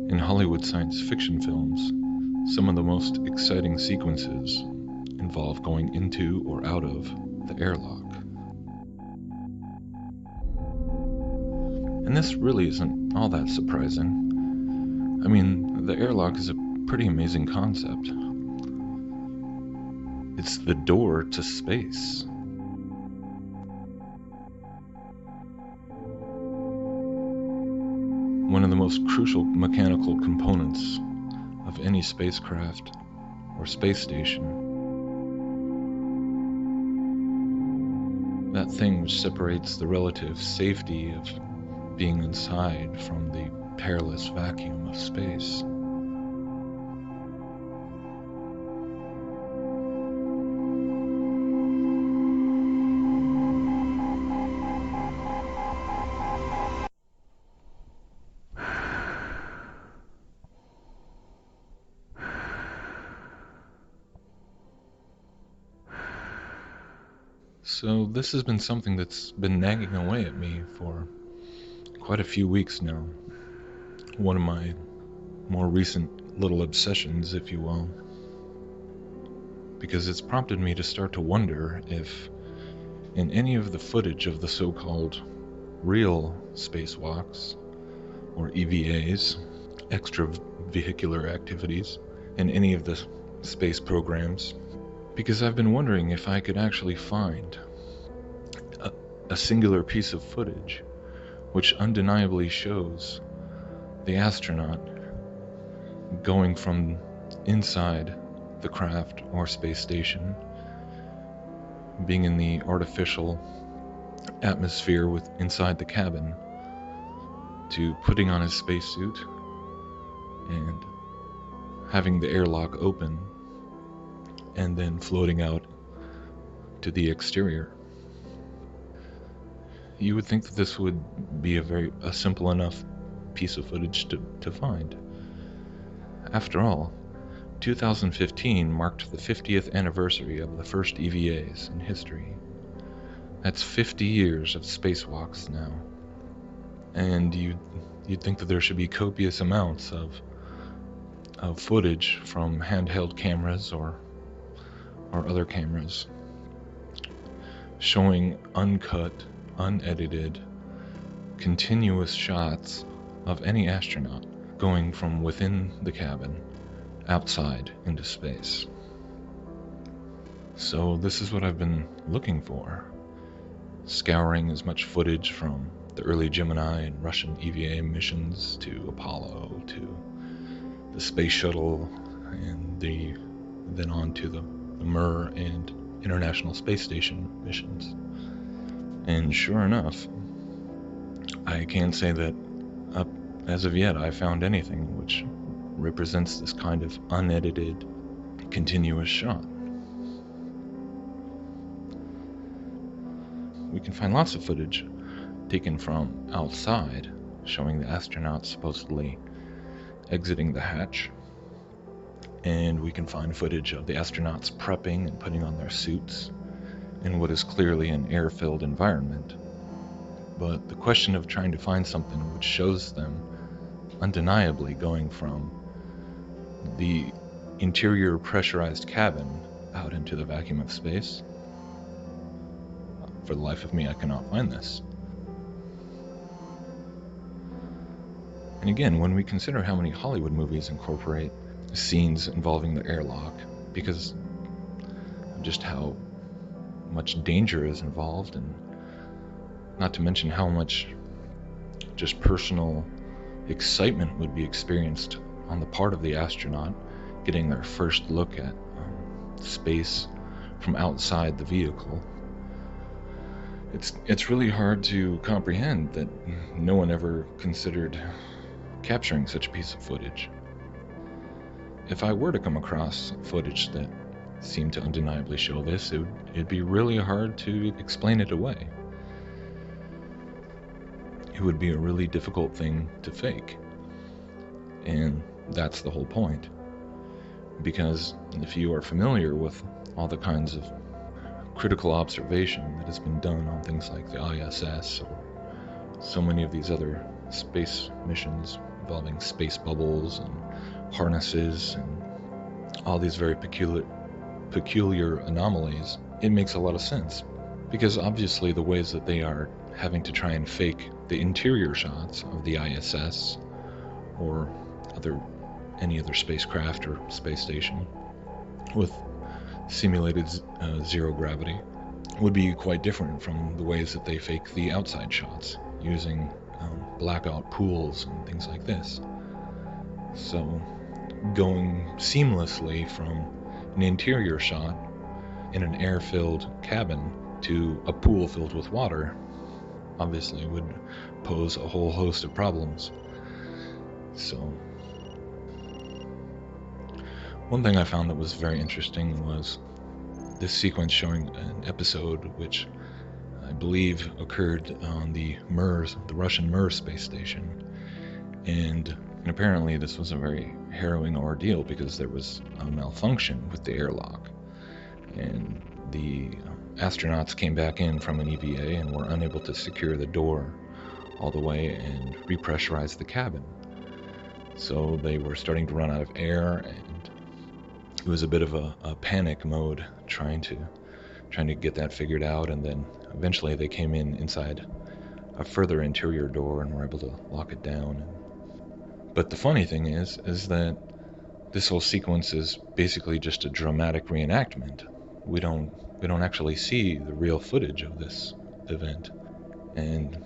In Hollywood science fiction films, some of the most exciting sequences involve going into or out of the airlock. And this really isn't all that surprising. I mean, the airlock is a pretty amazing concept. It's the door to space. One of the most crucial mechanical components of any spacecraft or space station. That thing which separates the relative safety of being inside from the perilous vacuum of space. So this has been something that's been nagging away at me for quite a few weeks now. One of my more recent little obsessions, if you will. Because it's prompted me to start to wonder if in any of the footage of the so-called real spacewalks, or EVAs, extravehicular activities, in any of the space programs, because I've been wondering if I could actually find a singular piece of footage which undeniably shows the astronaut going from inside the craft or space station, being in the artificial atmosphere inside the cabin, to putting on his spacesuit and having the airlock open and then floating out to the exterior. You would think that this would be a simple enough piece of footage to find. After all, 2015 marked the 50th anniversary of the first EVAs in history. That's 50 years of spacewalks now. And you'd think that there should be copious amounts of footage from handheld cameras or other cameras showing uncut, unedited, continuous shots of any astronaut going from within the cabin outside into space. So this is what I've been looking for, scouring as much footage from the early Gemini and Russian EVA missions to Apollo to the space shuttle and then on to the Mir and International Space Station missions. And sure enough, I can't say that as of yet I found anything which represents this kind of unedited, continuous shot. We can find lots of footage taken from outside, showing the astronauts supposedly exiting the hatch. And we can find footage of the astronauts prepping and putting on their suits in what is clearly an air-filled environment. But the question of trying to find something which shows them undeniably going from the interior pressurized cabin out into the vacuum of space, for the life of me I cannot find this. And again, when we consider how many Hollywood movies incorporate scenes involving the airlock, because of just how much danger is involved, and not to mention how much just personal excitement would be experienced on the part of the astronaut getting their first look at space from outside the vehicle. It's really hard to comprehend that no one ever considered capturing such a piece of footage. If I were to come across footage that seemed to undeniably show this, it'd be really hard to explain it away. It would be a really difficult thing to fake. And that's the whole point. Because if you are familiar with all the kinds of critical observation that has been done on things like the ISS or so many of these other space missions involving space bubbles and harnesses and all these very peculiar anomalies, it makes a lot of sense. Because obviously the ways that they are having to try and fake the interior shots of the ISS or any other spacecraft or space station with simulated zero gravity would be quite different from the ways that they fake the outside shots using blackout pools and things like this. So going seamlessly from an interior shot in an air-filled cabin to a pool filled with water obviously would pose a whole host of problems. So one thing I found that was very interesting was this sequence showing an episode which I believe occurred on the Russian Mir space station, and apparently this was a very harrowing ordeal because there was a malfunction with the airlock, and the astronauts came back in from an EVA and were unable to secure the door all the way and repressurize the cabin. So they were starting to run out of air, and it was a bit of a panic mode trying to get that figured out, and then eventually they came inside a further interior door and were able to lock it down. But the funny thing is that this whole sequence is basically just a dramatic reenactment. We don't actually see the real footage of this event, and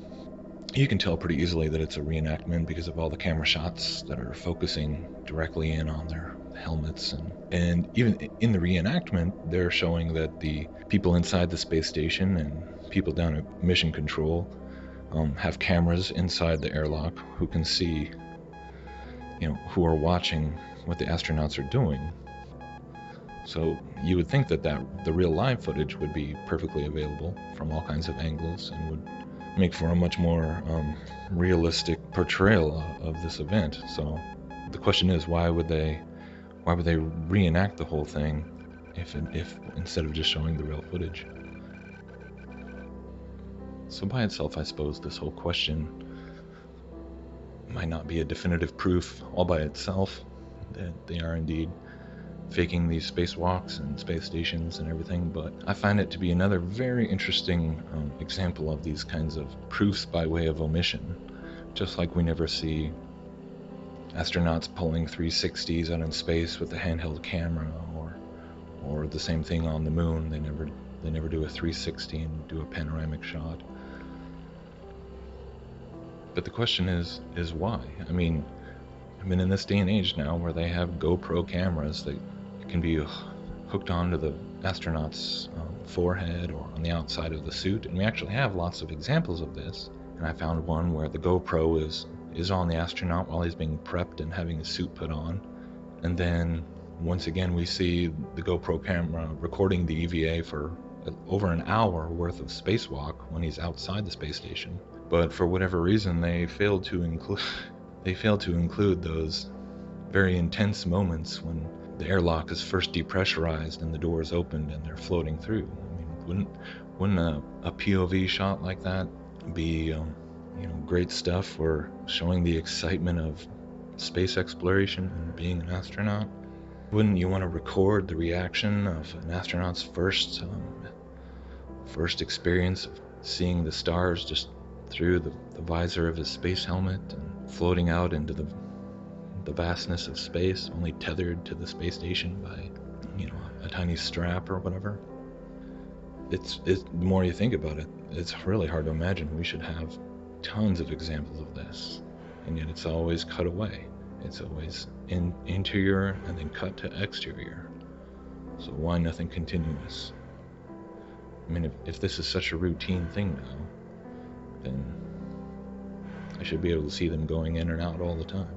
you can tell pretty easily that it's a reenactment because of all the camera shots that are focusing directly in on their helmets, and even in the reenactment they're showing that the people inside the space station and people down at mission control have cameras inside the airlock who can see, who are watching what the astronauts are doing. So you would think that the real live footage would be perfectly available from all kinds of angles and would make for a much more realistic portrayal of this event. So the question is, why would they reenact the whole thing if instead of just showing the real footage? So by itself, I suppose this whole question might not be a definitive proof all by itself that they are indeed faking these spacewalks and space stations and everything, but I find it to be another very interesting example of these kinds of proofs by way of omission. Just like we never see astronauts pulling 360s out in space with a handheld camera, or the same thing on the moon. They never do a 360 and do a panoramic shot. But the question is why? I mean, in this day and age now where they have GoPro cameras that can be hooked onto the astronaut's forehead or on the outside of the suit, and we actually have lots of examples of this. And I found one where the GoPro is on the astronaut while he's being prepped and having his suit put on, and then once again we see the GoPro camera recording the EVA for over an hour worth of spacewalk when he's outside the space station. But for whatever reason they failed to include those very intense moments when the airlock is first depressurized and the doors opened and they're floating through. I mean, wouldn't a POV shot like that be great stuff for showing the excitement of space exploration and being an astronaut? Wouldn't you want to record the reaction of an astronaut's first experience of seeing the stars just through the visor of his space helmet and floating out into the vastness of space, only tethered to the space station by a tiny strap or whatever? It's the more you think about it, it's really hard to imagine. We should have tons of examples of this, and yet it's always cut away. It's always interior and then cut to exterior. So why nothing continuous? I mean, if this is such a routine thing now, then I should be able to see them going in and out all the time.